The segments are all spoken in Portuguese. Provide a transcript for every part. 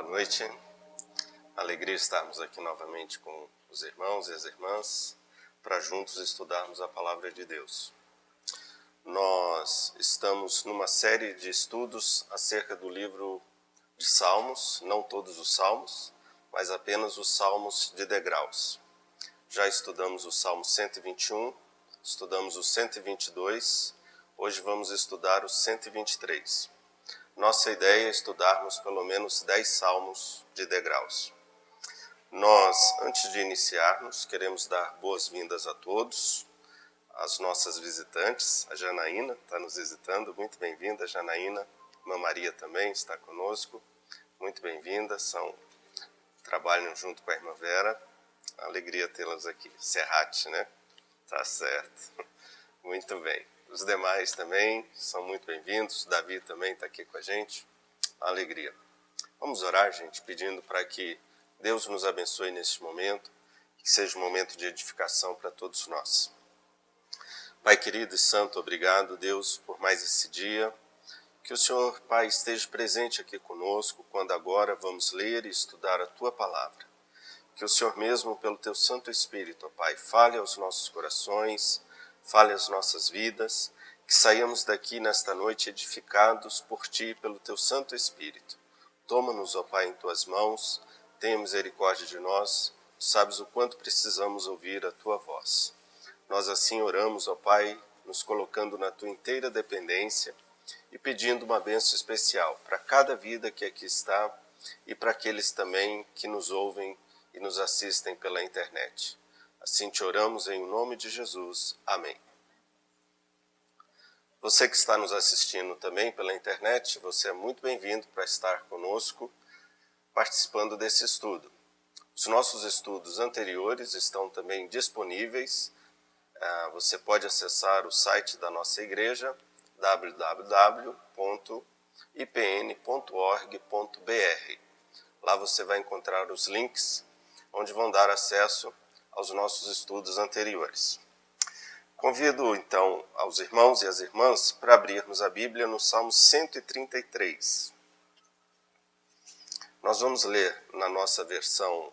noite. Alegria estarmos aqui novamente com os irmãos e as irmãs para juntos estudarmos a Palavra de Deus. Nós estamos numa série de estudos acerca do livro de Salmos, não todos os Salmos, mas apenas os Salmos de degraus. Já estudamos o Salmo 121, estudamos o 122, hoje vamos estudar o 123. Nossa ideia é estudarmos pelo menos 10 salmos de degraus. Nós, antes de iniciarmos, queremos dar boas-vindas a todos, as nossas visitantes. A Janaína está nos visitando, muito bem-vinda, Janaína. Irmã Maria também está conosco, muito bem-vinda. Trabalham junto com a irmã Vera. Alegria tê-las aqui. Serrate, né? Tá certo. Muito bem. Os demais também são muito bem-vindos. Davi também está aqui com a gente. Alegria. Vamos orar, gente, pedindo para que Deus nos abençoe neste momento, que seja um momento de edificação para todos nós. Pai querido e santo, obrigado, Deus, por mais esse dia. Que o Senhor, Pai, esteja presente aqui conosco quando agora vamos ler e estudar a Tua Palavra. Que o Senhor mesmo, pelo Teu Santo Espírito, ó Pai, fale aos nossos corações, fale às nossas vidas, que saiamos daqui nesta noite edificados por Ti e pelo Teu Santo Espírito. Toma-nos, ó Pai, em Tuas mãos, tenha misericórdia de nós, Tu sabes o quanto precisamos ouvir a Tua voz. Nós assim oramos, ó Pai, nos colocando na Tua inteira dependência e pedindo uma bênção especial para cada vida que aqui está e para aqueles também que nos ouvem e nos assistem pela internet. Assim te oramos em nome de Jesus. Amém. Você que está nos assistindo também pela internet, você é muito bem-vindo para estar conosco, participando desse estudo. Os nossos estudos anteriores estão também disponíveis. Você pode acessar o site da nossa igreja, www.ipn.org.br. Lá você vai encontrar os links onde vão dar acesso aos nossos estudos anteriores. Convido, então, aos irmãos e às irmãs para abrirmos a Bíblia no Salmo 133. Nós vamos ler na nossa versão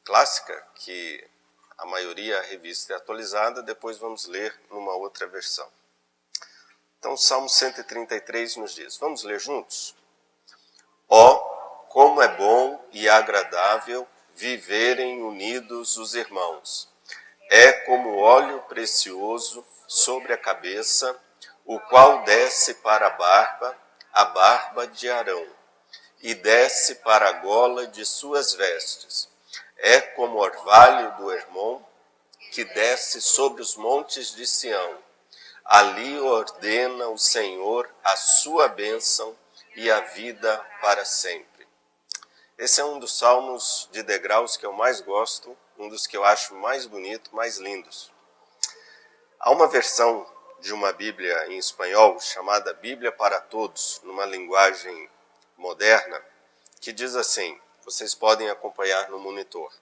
clássica, que a maioria a revista é atualizada, depois vamos ler numa outra versão. Então, o Salmo 133 nos diz, vamos ler juntos? Como é bom e agradável viverem unidos os irmãos. É como óleo precioso sobre a cabeça, o qual desce para a barba de Arão, e desce para a gola de suas vestes. É como o orvalho do Hermon, que desce sobre os montes de Sião. Ali ordena o Senhor a sua bênção e a vida para sempre. Esse é um dos salmos de degraus que eu mais gosto, um dos que eu acho mais bonito, mais lindos. Há uma versão de uma Bíblia em espanhol chamada Bíblia para Todos, numa linguagem moderna, que diz assim, vocês podem acompanhar no monitor.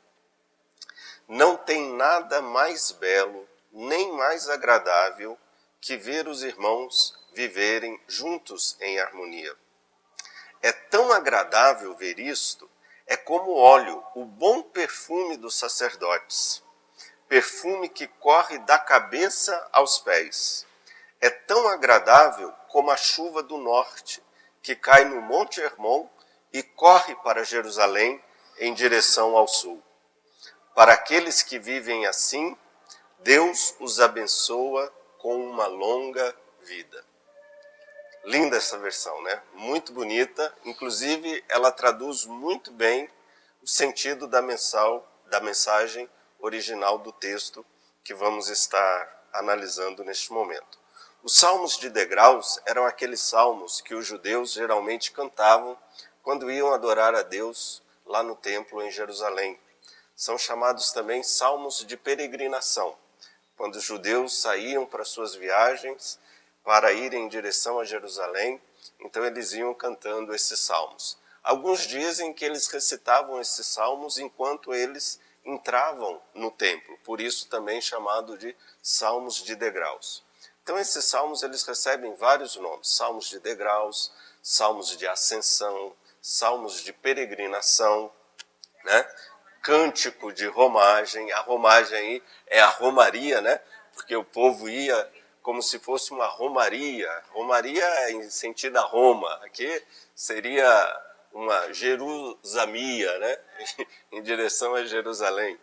Não tem nada mais belo, nem mais agradável que ver os irmãos viverem juntos em harmonia. É tão agradável ver isto, é como óleo, o bom perfume dos sacerdotes, perfume que corre da cabeça aos pés. É tão agradável como a chuva do norte, que cai no Monte Hermon e corre para Jerusalém em direção ao sul. Para aqueles que vivem assim, Deus os abençoa com uma longa vida. Linda essa versão, né? Muito bonita. Inclusive, ela traduz muito bem o sentido da mensagem original do texto que vamos estar analisando neste momento. Os salmos de degraus eram aqueles salmos que os judeus geralmente cantavam quando iam adorar a Deus lá no templo em Jerusalém. São chamados também salmos de peregrinação. Quando os judeus saíam para suas viagens, para ir em direção a Jerusalém, então eles iam cantando esses salmos. Alguns dizem que eles recitavam esses salmos enquanto eles entravam no templo, por isso também chamado de salmos de degraus. Então esses salmos eles recebem vários nomes, salmos de degraus, salmos de ascensão, salmos de peregrinação, né? Cântico de romagem. A romagem aí é a romaria, né? Porque o povo ia como se fosse uma romaria. Romaria em sentido a Roma. Aqui seria uma Jerusamia, né? Em direção a Jerusalém.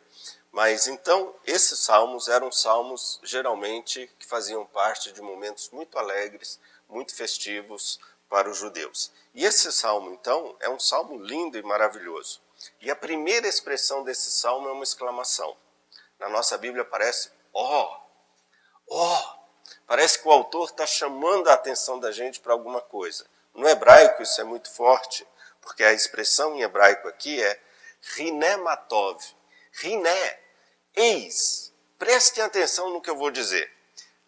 Mas então, esses salmos eram salmos geralmente que faziam parte de momentos muito alegres, muito festivos para os judeus. E esse salmo, então, é um salmo lindo e maravilhoso. E a primeira expressão desse salmo é uma exclamação. Na nossa Bíblia aparece ó, ó. Parece que o autor está chamando a atenção da gente para alguma coisa. No hebraico isso é muito forte, porque a expressão em hebraico aqui é rinematov. Riné, eis. Prestem atenção no que eu vou dizer.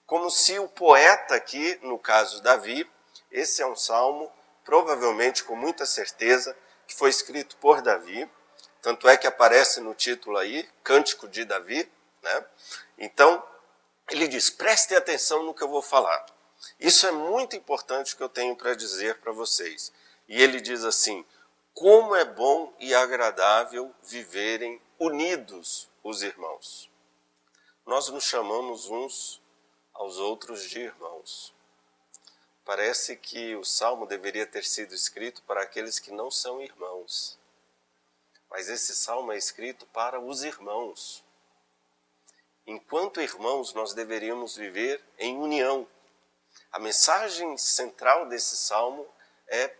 Como se o poeta aqui, no caso Davi, esse é um salmo, provavelmente com muita certeza, que foi escrito por Davi, tanto é que aparece no título aí, Cântico de Davi, né? Então, ele diz, prestem atenção no que eu vou falar. Isso é muito importante que eu tenho para dizer para vocês. E ele diz assim, como é bom e agradável viverem unidos os irmãos. Nós nos chamamos uns aos outros de irmãos. Parece que o salmo deveria ter sido escrito para aqueles que não são irmãos. Mas esse salmo é escrito para os irmãos. Enquanto irmãos, nós deveríamos viver em união. A mensagem central desse salmo é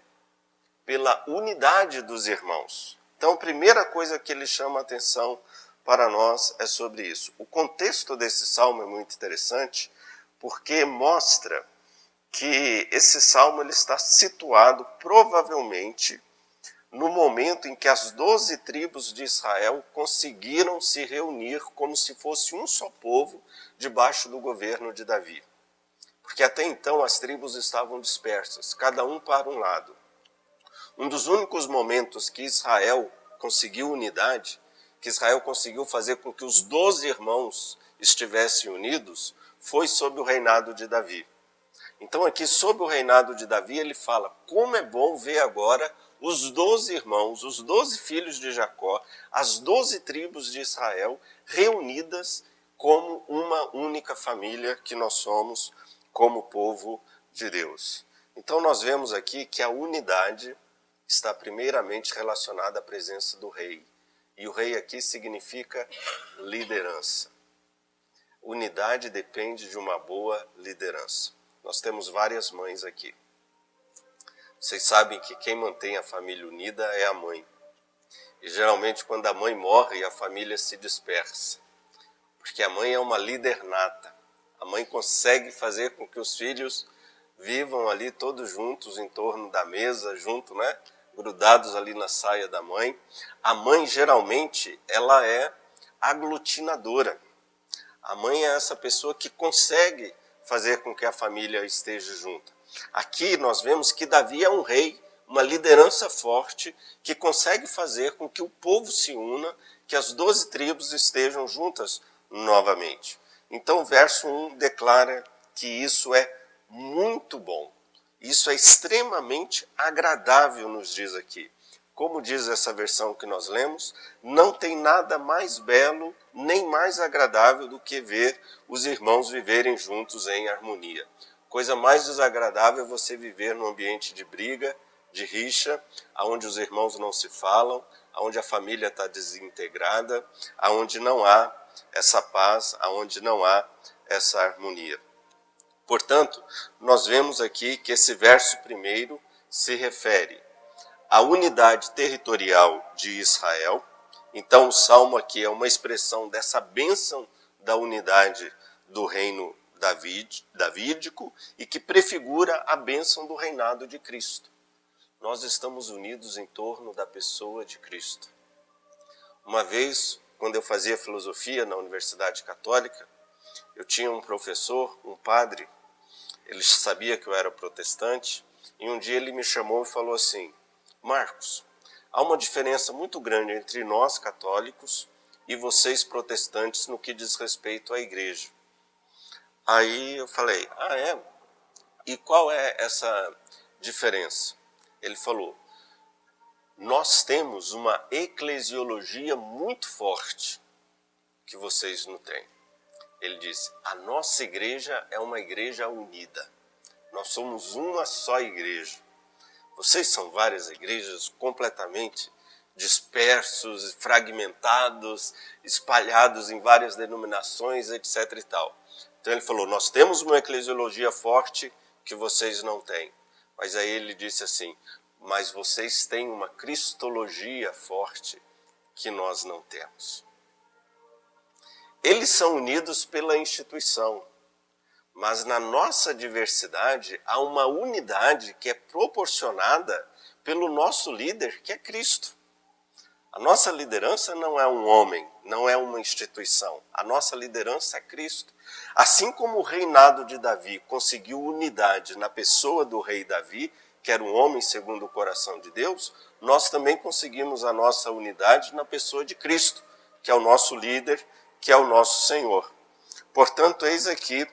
pela unidade dos irmãos. Então, a primeira coisa que ele chama a atenção para nós é sobre isso. O contexto desse salmo é muito interessante, porque mostra que esse salmo ele está situado provavelmente no momento em que as 12 tribos de Israel conseguiram se reunir como se fosse um só povo debaixo do governo de Davi. Porque até então as tribos estavam dispersas, cada um para um lado. Um dos únicos momentos que Israel conseguiu unidade, que Israel conseguiu fazer com que os 12 irmãos estivessem unidos, foi sob o reinado de Davi. Então aqui, sob o reinado de Davi, ele fala, como é bom ver agora os 12 irmãos, os 12 filhos de Jacó, as 12 tribos de Israel, reunidas como uma única família que nós somos como povo de Deus. Então nós vemos aqui que a unidade está primeiramente relacionada à presença do rei. E o rei aqui significa liderança. Unidade depende de uma boa liderança. Nós temos várias mães aqui. Vocês sabem que quem mantém a família unida é a mãe. E geralmente quando a mãe morre, a família se dispersa. Porque a mãe é uma líder nata. A mãe consegue fazer com que os filhos vivam ali todos juntos em torno da mesa, né? Grudados ali na saia da mãe. A mãe geralmente ela é aglutinadora. A mãe é essa pessoa que consegue fazer com que a família esteja junta. Aqui nós vemos que Davi é um rei, uma liderança forte, que consegue fazer com que o povo se una, que as 12 tribos estejam juntas novamente. Então o verso 1 declara que isso é muito bom. Isso é extremamente agradável, nos diz aqui. Como diz essa versão que nós lemos, não tem nada mais belo nem mais agradável do que ver os irmãos viverem juntos em harmonia. Coisa mais desagradável é você viver num ambiente de briga, de rixa, onde os irmãos não se falam, onde a família está desintegrada, onde não há essa paz, onde não há essa harmonia. Portanto, nós vemos aqui que esse verso primeiro se refere à unidade territorial de Israel. Então o salmo aqui é uma expressão dessa bênção da unidade do reino davídico e que prefigura a bênção do reinado de Cristo. Nós estamos unidos em torno da pessoa de Cristo. Uma vez, quando eu fazia filosofia na Universidade Católica, eu tinha um professor, um padre, ele sabia que eu era protestante, e um dia ele me chamou e falou assim, Marcos, há uma diferença muito grande entre nós católicos e vocês protestantes no que diz respeito à igreja. Aí eu falei, é? E qual é essa diferença? Ele falou, nós temos uma eclesiologia muito forte que vocês não têm. Ele diz, a nossa igreja é uma igreja unida. Nós somos uma só igreja. Vocês são várias igrejas completamente dispersos, fragmentados, espalhados em várias denominações, etc. e tal. Então ele falou, nós temos uma eclesiologia forte que vocês não têm. Mas aí ele disse assim, mas vocês têm uma cristologia forte que nós não temos. Eles são unidos pela instituição, mas na nossa diversidade há uma unidade que é proporcionada pelo nosso líder, que é Cristo. A nossa liderança não é um homem, não é uma instituição. A nossa liderança é Cristo. Assim como o reinado de Davi conseguiu unidade na pessoa do rei Davi, que era um homem segundo o coração de Deus, nós também conseguimos a nossa unidade na pessoa de Cristo, que é o nosso líder, que é o nosso Senhor. Portanto, eis aqui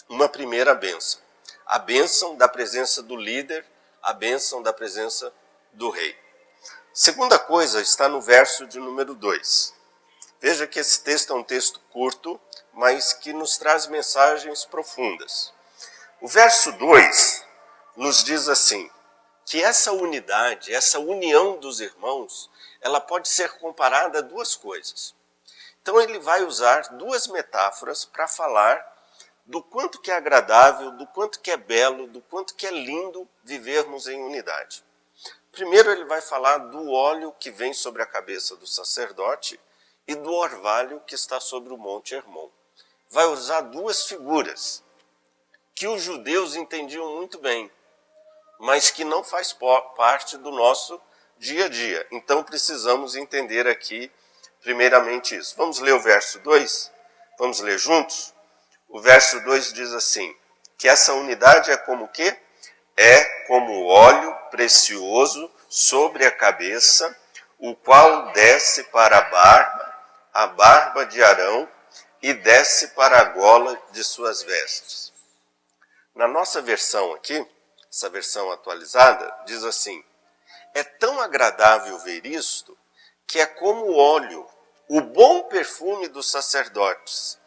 uma primeira bênção. A bênção da presença do líder, a bênção da presença do rei. Segunda coisa está no verso de número 2. Veja que esse texto é um texto curto, mas que nos traz mensagens profundas. O verso 2 nos diz assim, que essa unidade, essa união dos irmãos, ela pode ser comparada a duas coisas. Então ele vai usar duas metáforas para falar do quanto que é agradável, do quanto que é belo, do quanto que é lindo vivermos em unidade. Primeiro ele vai falar do óleo que vem sobre a cabeça do sacerdote e do orvalho que está sobre o Monte Hermon. Vai usar duas figuras que os judeus entendiam muito bem, mas que não faz parte do nosso dia a dia. Então precisamos entender aqui primeiramente isso. Vamos ler o verso 2? Vamos ler juntos? O verso 2 diz assim, que essa unidade é como o quê? É como o óleo precioso sobre a cabeça, o qual desce para a barba de Arão, e desce para a gola de suas vestes. Na nossa versão aqui, essa versão atualizada, diz assim, é tão agradável ver isto, que é como o óleo, o bom perfume dos sacerdotes,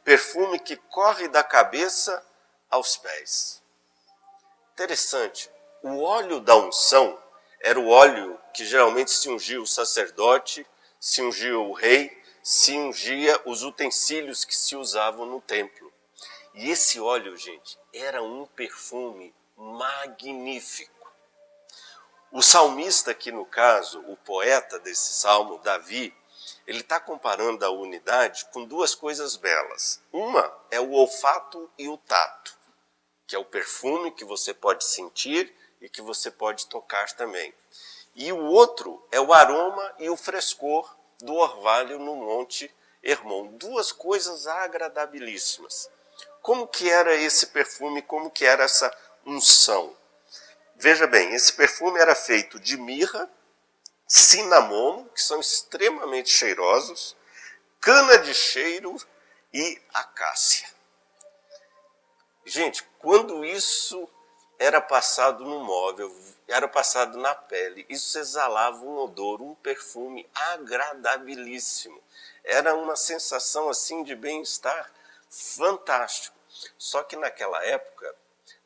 perfume que corre da cabeça aos pés. Interessante, o óleo da unção era o óleo que geralmente se ungia o sacerdote, se ungia o rei, se ungia os utensílios que se usavam no templo. E esse óleo, gente, era um perfume magnífico. O salmista aqui, no caso, o poeta desse salmo, Davi, ele está comparando a unidade com duas coisas belas. Uma é o olfato e o tato, que é o perfume que você pode sentir e que você pode tocar também. E o outro é o aroma e o frescor do orvalho no Monte Hermon. Duas coisas agradabilíssimas. Como que era esse perfume, como que era essa unção? Veja bem, esse perfume era feito de mirra, cinamomo, que são extremamente cheirosos, cana de cheiro e acácia. Gente, quando isso era passado no móvel, era passado na pele, isso exalava um odor, um perfume agradabilíssimo. Era uma sensação assim de bem-estar fantástico. Só que naquela época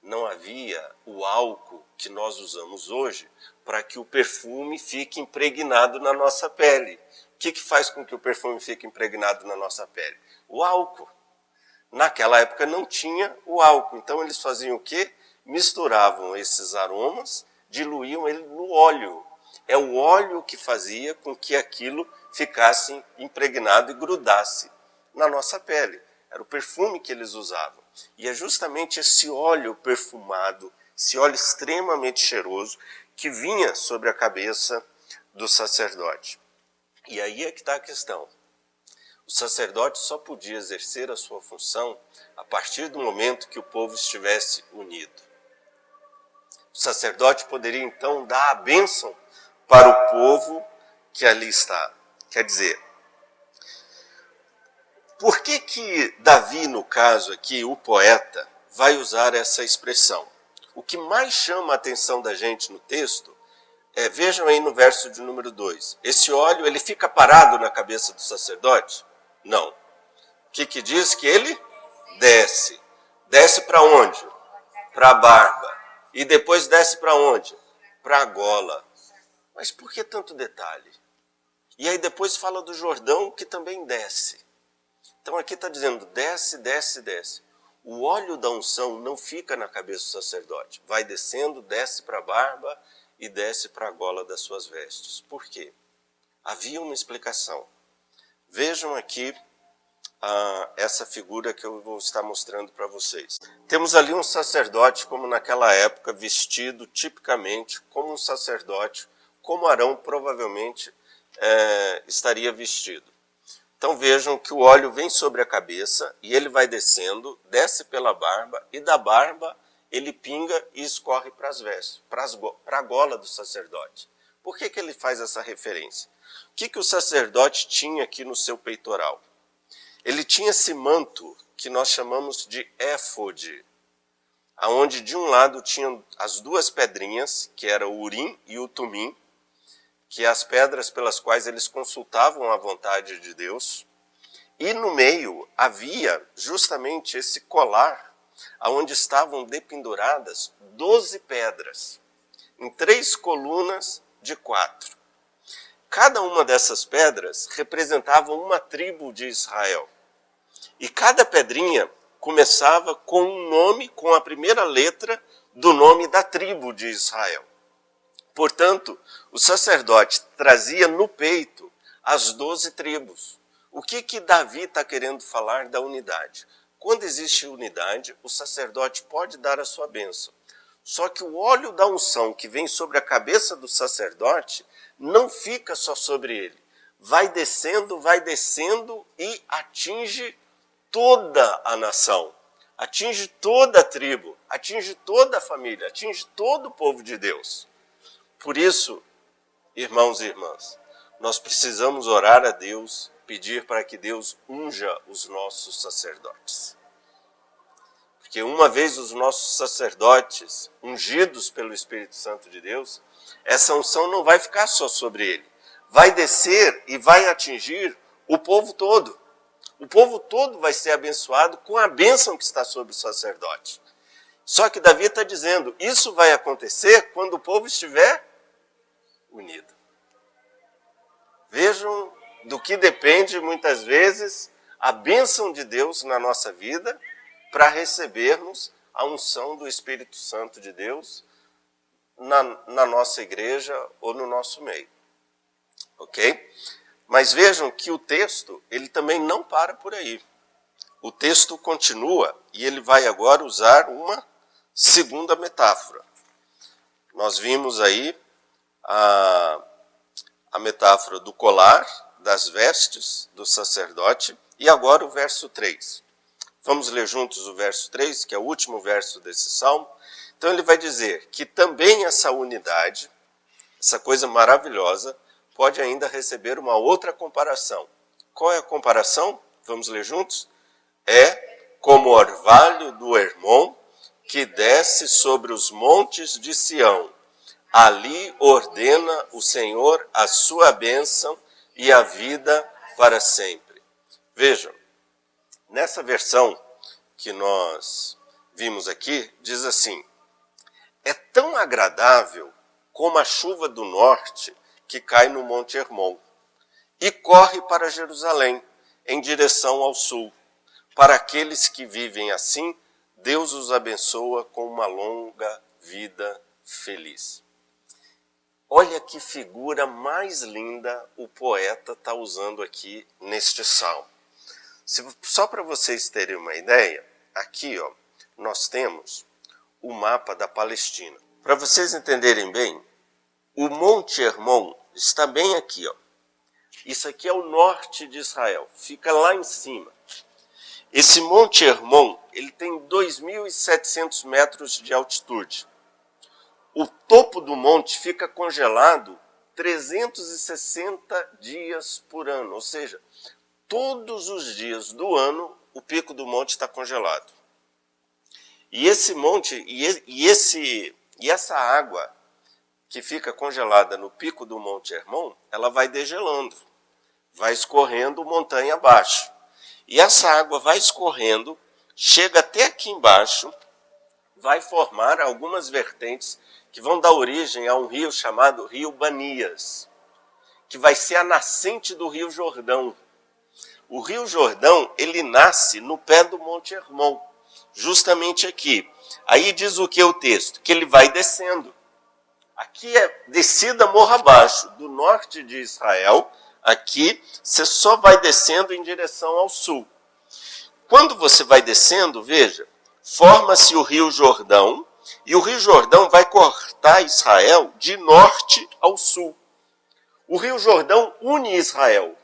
não havia o álcool que nós usamos hoje para que o perfume fique impregnado na nossa pele. O que faz com que o perfume fique impregnado na nossa pele? O álcool. Naquela época não tinha o álcool, então eles faziam o quê? Misturavam esses aromas, diluíam ele no óleo. É o óleo que fazia com que aquilo ficasse impregnado e grudasse na nossa pele. Era o perfume que eles usavam. E é justamente esse óleo perfumado, esse óleo extremamente cheiroso, que vinha sobre a cabeça do sacerdote. E aí é que está a questão. O sacerdote só podia exercer a sua função a partir do momento que o povo estivesse unido. O sacerdote poderia então dar a bênção para o povo que ali está. Quer dizer, por que Davi, no caso aqui, o poeta, vai usar essa expressão? O que mais chama a atenção da gente no texto Vejam aí no verso de número 2. Esse óleo, ele fica parado na cabeça do sacerdote? Não. O que diz? Que ele desce. Desce para onde? Para a barba. E depois desce para onde? Para a gola. Mas por que tanto detalhe? E aí depois fala do Jordão, que também desce. Então aqui está dizendo, desce, desce, desce. O óleo da unção não fica na cabeça do sacerdote. Vai descendo, desce para a barba e desce para a gola das suas vestes. Por quê? Havia uma explicação. Vejam aqui essa figura que eu vou estar mostrando para vocês. Temos ali um sacerdote, como naquela época, vestido tipicamente como um sacerdote, como Arão provavelmente estaria vestido. Então vejam que o óleo vem sobre a cabeça e ele vai descendo, desce pela barba e da barba ele pinga e escorre para as vestes, para a gola do sacerdote. Por que ele faz essa referência? O que o sacerdote tinha aqui no seu peitoral? Ele tinha esse manto que nós chamamos de éfode, aonde de um lado tinham as duas pedrinhas, que era o Urim e o Tumim, que é as pedras pelas quais eles consultavam a vontade de Deus. E no meio havia justamente esse colar, onde estavam dependuradas 12 pedras, em 3 colunas de 4. Cada uma dessas pedras representava uma tribo de Israel. E cada pedrinha começava com um nome, com a primeira letra do nome da tribo de Israel. Portanto, o sacerdote trazia no peito as 12 tribos. O que Davi está querendo falar da unidade? Quando existe unidade, o sacerdote pode dar a sua bênção. Só que o óleo da unção que vem sobre a cabeça do sacerdote não fica só sobre ele. Vai descendo e atinge toda a nação. Atinge toda a tribo, atinge toda a família, atinge todo o povo de Deus. Por isso, irmãos e irmãs, nós precisamos orar a Deus, pedir para que Deus unja os nossos sacerdotes. Porque uma vez os nossos sacerdotes ungidos pelo Espírito Santo de Deus, essa unção não vai ficar só sobre ele. Vai descer e vai atingir o povo todo. O povo todo vai ser abençoado com a bênção que está sobre o sacerdote. Só que Davi está dizendo, isso vai acontecer quando o povo estiver unido. Vejam do que depende muitas vezes a bênção de Deus na nossa vida para recebermos a unção do Espírito Santo de Deus na nossa igreja ou no nosso meio. Ok? Mas vejam que o texto, ele também não para por aí. O texto continua e ele vai agora usar uma segunda metáfora. Nós vimos aí a metáfora do colar, das vestes do sacerdote, e agora o verso 3. Vamos ler juntos o verso 3, que é o último verso desse salmo. Então ele vai dizer que também essa unidade, essa coisa maravilhosa, pode ainda receber uma outra comparação. Qual é a comparação? Vamos ler juntos? É como o orvalho do Hermon, que desce sobre os montes de Sião. Ali ordena o Senhor a sua bênção e a vida para sempre. Vejam, nessa versão que nós vimos aqui, diz assim, é tão agradável como a chuva do norte que cai no Monte Hermon e corre para Jerusalém, em direção ao sul. Para aqueles que vivem assim, Deus os abençoa com uma longa vida feliz. Olha que figura mais linda o poeta está usando aqui neste salmo. Só para vocês terem uma ideia, aqui nós temos o mapa da Palestina. Para vocês entenderem bem, o Monte Hermon está bem aqui. Isso aqui é o norte de Israel, fica lá em cima. Esse Monte Hermon, ele tem 2.700 metros de altitude. O topo do monte fica congelado 360 dias por ano, ou seja, todos os dias do ano o pico do monte está congelado. E esse monte, e essa água que fica congelada no pico do Monte Hermon, ela vai degelando, vai escorrendo montanha abaixo. E essa água vai escorrendo, chega até aqui embaixo, vai formar algumas vertentes que vão dar origem a um rio chamado Rio Banias, que vai ser a nascente do Rio Jordão. O Rio Jordão, ele nasce no pé do Monte Hermon, justamente aqui. Aí diz o que o texto? Que ele vai descendo. Aqui é descida morro abaixo, do norte de Israel. Aqui você só vai descendo em direção ao sul. Quando você vai descendo, veja, forma-se o Rio Jordão, e o Rio Jordão vai cortar Israel de norte ao sul. O Rio Jordão une Israel.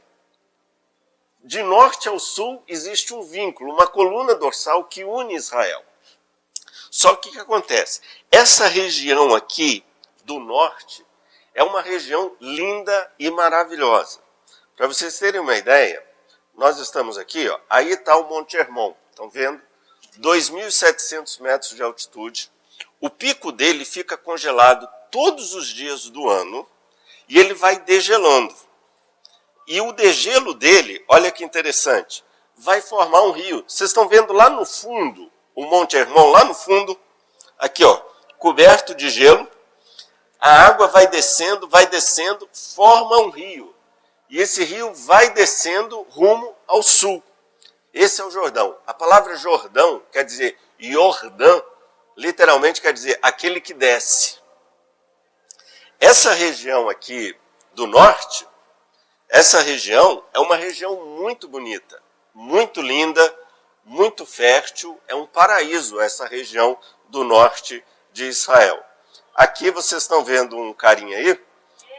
De norte ao sul existe um vínculo, uma coluna dorsal que une Israel. Só que o que acontece? Essa região aqui do norte é uma região linda e maravilhosa. Para vocês terem uma ideia, nós estamos aqui, ó, aí está o Monte Hermon, estão vendo? 2.700 metros de altitude. O pico dele fica congelado todos os dias do ano e ele vai degelando. E o degelo dele, olha que interessante, vai formar um rio. Vocês estão vendo lá no fundo, o Monte Hermon, lá no fundo, aqui ó, coberto de gelo. A água vai descendo, forma um rio. E esse rio vai descendo rumo ao sul. Esse é o Jordão. A palavra Jordão quer dizer Jordã, literalmente quer dizer aquele que desce. Essa região aqui do norte, essa região é uma região muito bonita, muito linda, muito fértil, é um paraíso essa região do norte de Israel. Aqui vocês estão vendo um carinha aí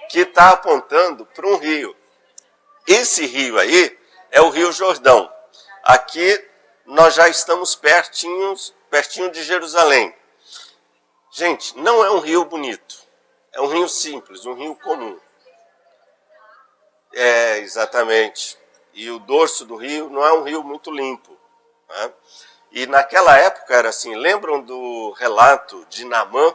que está apontando para um rio. Esse rio aí é o Rio Jordão. Aqui nós já estamos pertinho de Jerusalém. Gente, não é um rio bonito, é um rio simples, um rio comum. É, exatamente. E o dorso do rio não é um rio muito limpo. Né? E naquela época era assim, lembram do relato de Naamã,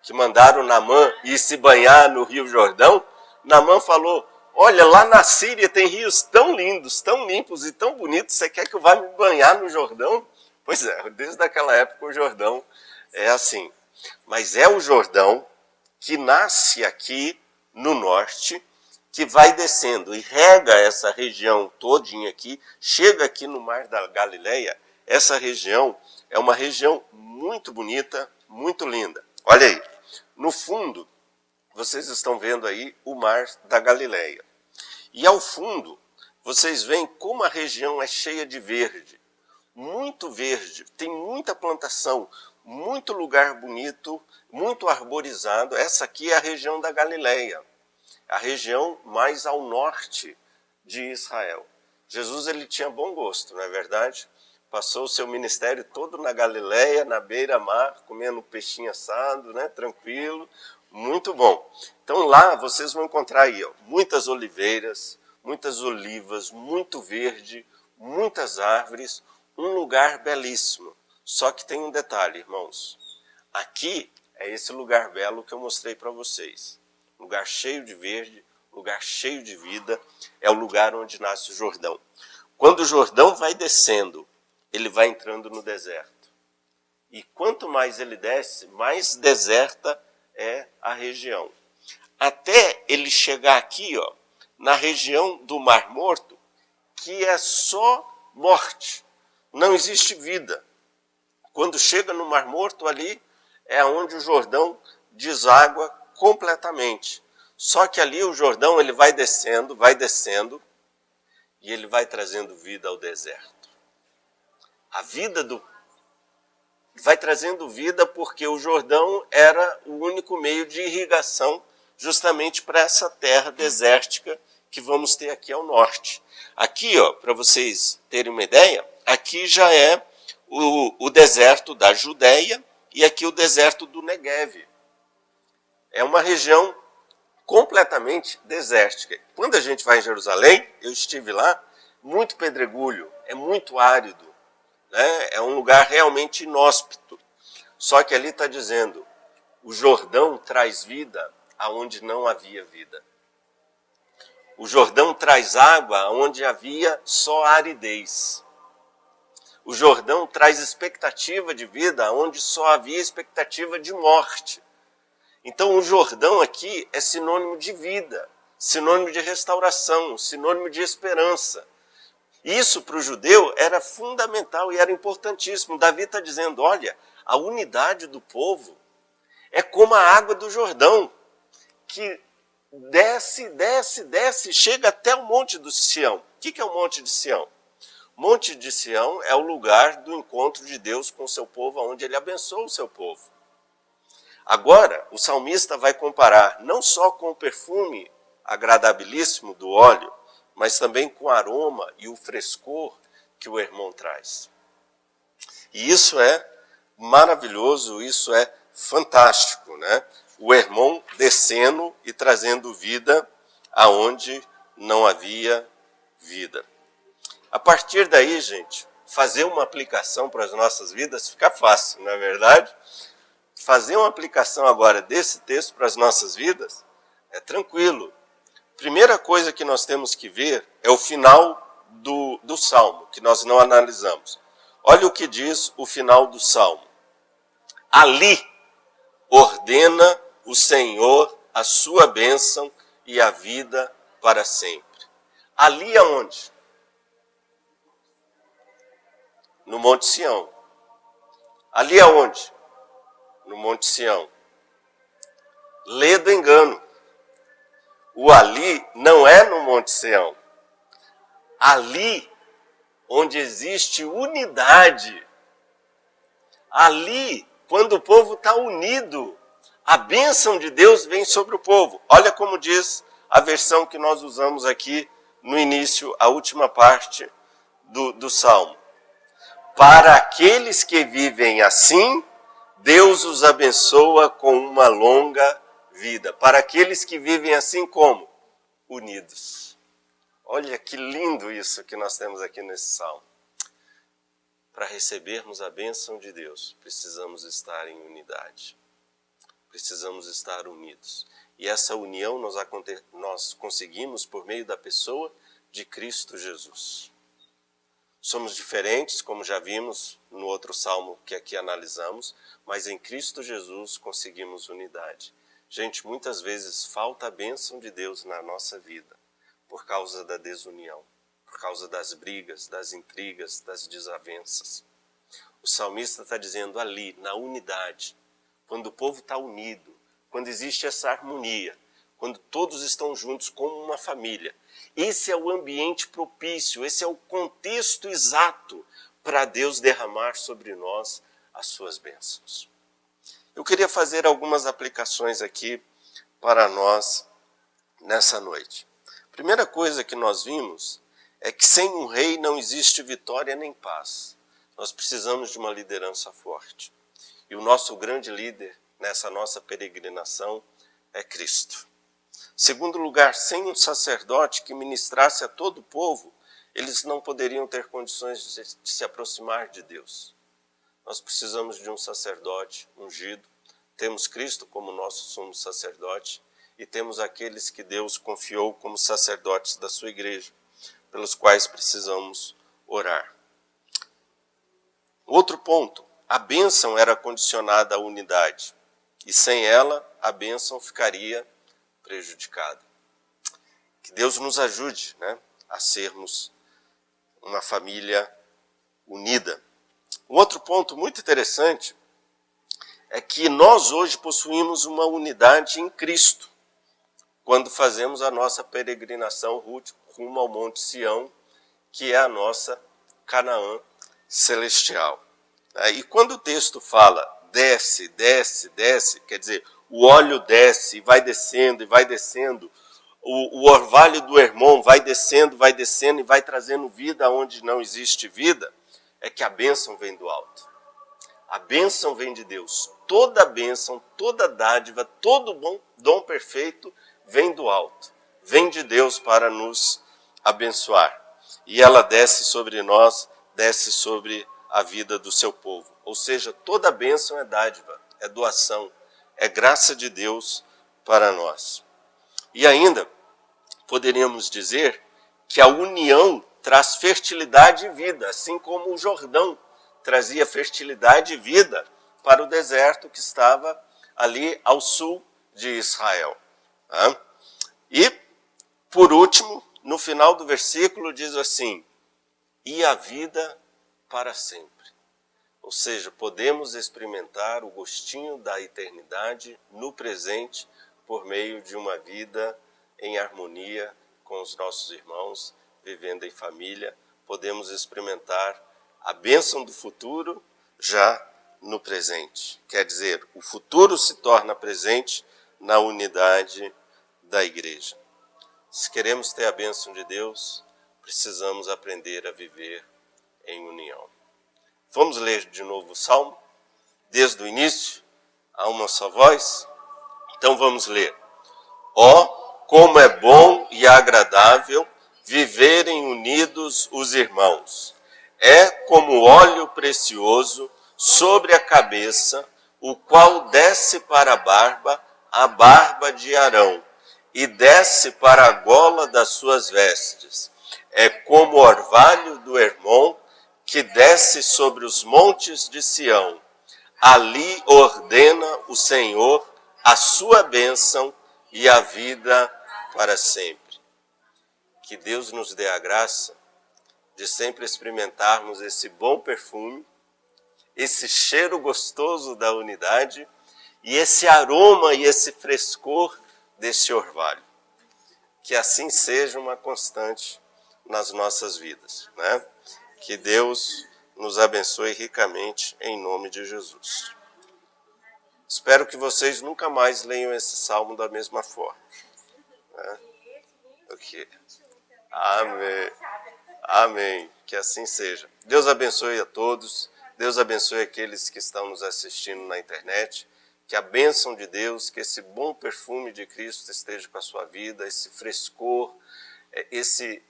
que mandaram Naamã ir se banhar no Rio Jordão? Naamã falou, olha, lá na Síria tem rios tão lindos, tão limpos e tão bonitos, você quer que eu vá me banhar no Jordão? Pois é, desde aquela época o Jordão é assim. Mas é o Jordão que nasce aqui no norte, que vai descendo e rega essa região todinha aqui, chega aqui no Mar da Galileia. Essa região é uma região muito bonita, muito linda. Olha aí, no fundo, vocês estão vendo aí o Mar da Galileia. E ao fundo, vocês veem como a região é cheia de verde. Muito verde, tem muita plantação, muito lugar bonito, muito arborizado. Essa aqui é a região da Galileia, a região mais ao norte de Israel. Jesus ele tinha bom gosto, não é verdade? Passou o seu ministério todo na Galileia, na beira-mar, comendo peixinho assado, né? Tranquilo, muito bom. Então lá vocês vão encontrar aí, ó, muitas oliveiras, muitas olivas, muito verde, muitas árvores, um lugar belíssimo. Só que tem um detalhe, irmãos. Aqui é esse lugar belo que eu mostrei para vocês. Lugar cheio de verde, lugar cheio de vida, é o lugar onde nasce o Jordão. Quando o Jordão vai descendo, ele vai entrando no deserto. E quanto mais ele desce, mais deserta é a região. Até ele chegar aqui, ó, na região do Mar Morto, que é só morte, não existe vida. Quando chega no Mar Morto ali, é onde o Jordão deságua completamente. Só que ali o Jordão ele vai descendo, e ele vai trazendo vida ao deserto. A vida vai trazendo vida porque o Jordão era o único meio de irrigação justamente para essa terra desértica que vamos ter aqui ao norte. Aqui, ó, para vocês terem uma ideia, aqui já é o deserto da Judéia e aqui o deserto do Negueve. É uma região completamente desértica. Quando a gente vai em Jerusalém, eu estive lá, muito pedregulho, é muito árido, né? É um lugar realmente inóspito. Só que ali está dizendo, O Jordão traz vida aonde não havia vida. O Jordão traz água onde havia só aridez. O Jordão traz expectativa de vida onde só havia expectativa de morte. Então o Jordão aqui é sinônimo de vida, sinônimo de restauração, sinônimo de esperança. Isso para o judeu era fundamental e era importantíssimo. Davi está dizendo, olha, a unidade do povo é como a água do Jordão, que desce, desce, desce, chega até o Monte do Sião. O que é o Monte de Sião? O Monte de Sião é o lugar do encontro de Deus com o seu povo, onde ele abençoa o seu povo. Agora, o salmista vai comparar não só com o perfume agradabilíssimo do óleo, mas também com o aroma e o frescor que o Hermon traz. E isso é maravilhoso, isso é fantástico, né? O Hermon descendo e trazendo vida aonde não havia vida. A partir daí, gente, fazer uma aplicação para as nossas vidas fica fácil, não é verdade? Fazer uma aplicação agora desse texto para as nossas vidas é tranquilo. Primeira coisa que nós temos que ver é o final do Salmo, que nós não analisamos. Olha o que diz o final do Salmo. Ali ordena o Senhor a sua bênção e a vida para sempre. Ali aonde? No Monte Sião. Ali aonde? No Monte Sião. Lê do engano. O ali não é no Monte Sião. Ali onde existe unidade. Ali, quando o povo está unido, a bênção de Deus vem sobre o povo. Olha como diz a versão que nós usamos aqui no início, a última parte do Salmo. Para aqueles que vivem assim, Deus os abençoa com uma longa vida. Para aqueles que vivem assim como? Unidos. Olha que lindo isso que nós temos aqui nesse salmo. Para recebermos a bênção de Deus, precisamos estar em unidade. Precisamos estar unidos. E essa união nós conseguimos por meio da pessoa de Cristo Jesus. Somos diferentes, como já vimos no outro salmo que aqui analisamos, mas em Cristo Jesus conseguimos unidade. Gente, muitas vezes falta a bênção de Deus na nossa vida por causa da desunião, por causa das brigas, das intrigas, das desavenças. O salmista está dizendo ali, na unidade, quando o povo está unido, quando existe essa harmonia, quando todos estão juntos como uma família, esse é o ambiente propício, esse é o contexto exato para Deus derramar sobre nós as suas bênçãos. Eu queria fazer algumas aplicações aqui para nós nessa noite. Primeira coisa que nós vimos é que sem um rei não existe vitória nem paz. Nós precisamos de uma liderança forte. E o nosso grande líder nessa nossa peregrinação é Cristo. Segundo lugar, sem um sacerdote que ministrasse a todo o povo, eles não poderiam ter condições de se aproximar de Deus. Nós precisamos de um sacerdote ungido, temos Cristo como nosso sumo sacerdote e temos aqueles que Deus confiou como sacerdotes da sua igreja, pelos quais precisamos orar. Outro ponto, a bênção era condicionada à unidade e sem ela a bênção ficaria prejudicada. Que Deus nos ajude, né, a sermos uma família unida. Um outro ponto muito interessante é que nós hoje possuímos uma unidade em Cristo, quando fazemos a nossa peregrinação rumo ao Monte Sião, que é a nossa Canaã celestial. E quando o texto fala desce, desce, desce, quer dizer, o óleo desce e vai descendo e vai descendo, o orvalho do Hermon vai descendo e vai trazendo vida onde não existe vida, é que a bênção vem do alto. A bênção vem de Deus. Toda bênção, toda dádiva, todo bom dom perfeito vem do alto. Vem de Deus para nos abençoar. E ela desce sobre nós, desce sobre a vida do seu povo. Ou seja, toda bênção é dádiva, é doação, é graça de Deus para nós. E ainda poderíamos dizer que a união traz fertilidade e vida, assim como o Jordão trazia fertilidade e vida para o deserto que estava ali ao sul de Israel. E, por último, no final do versículo diz assim, e a vida para sempre. Ou seja, podemos experimentar o gostinho da eternidade no presente por meio de uma vida em harmonia com os nossos irmãos, vivendo em família. Podemos experimentar a bênção do futuro já no presente. Quer dizer, o futuro se torna presente na unidade da igreja. Se queremos ter a bênção de Deus, precisamos aprender a viver em união. Vamos ler de novo o Salmo, desde o início, a uma só voz? Então vamos ler. Ó, como é bom e agradável viverem unidos os irmãos. É como óleo precioso sobre a cabeça, o qual desce para a barba de Arão, e desce para a gola das suas vestes. É como o orvalho do Hermon, que desce sobre os montes de Sião. Ali ordena o Senhor a sua bênção e a vida para sempre. Que Deus nos dê a graça de sempre experimentarmos esse bom perfume, esse cheiro gostoso da unidade e esse aroma e esse frescor desse orvalho. Que assim seja uma constante nas nossas vidas, né? Que Deus nos abençoe ricamente em nome de Jesus. Espero que vocês nunca mais leiam esse salmo da mesma forma. Né? Okay. Amém. Amém. Que assim seja. Deus abençoe a todos. Deus abençoe aqueles que estão nos assistindo na internet. Que a bênção de Deus, que esse bom perfume de Cristo esteja com a sua vida, esse frescor, esse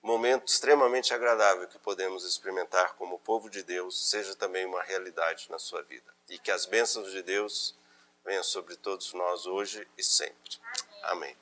momento extremamente agradável que podemos experimentar como povo de Deus, seja também uma realidade na sua vida. E que as bênçãos de Deus venham sobre todos nós hoje e sempre. Amém.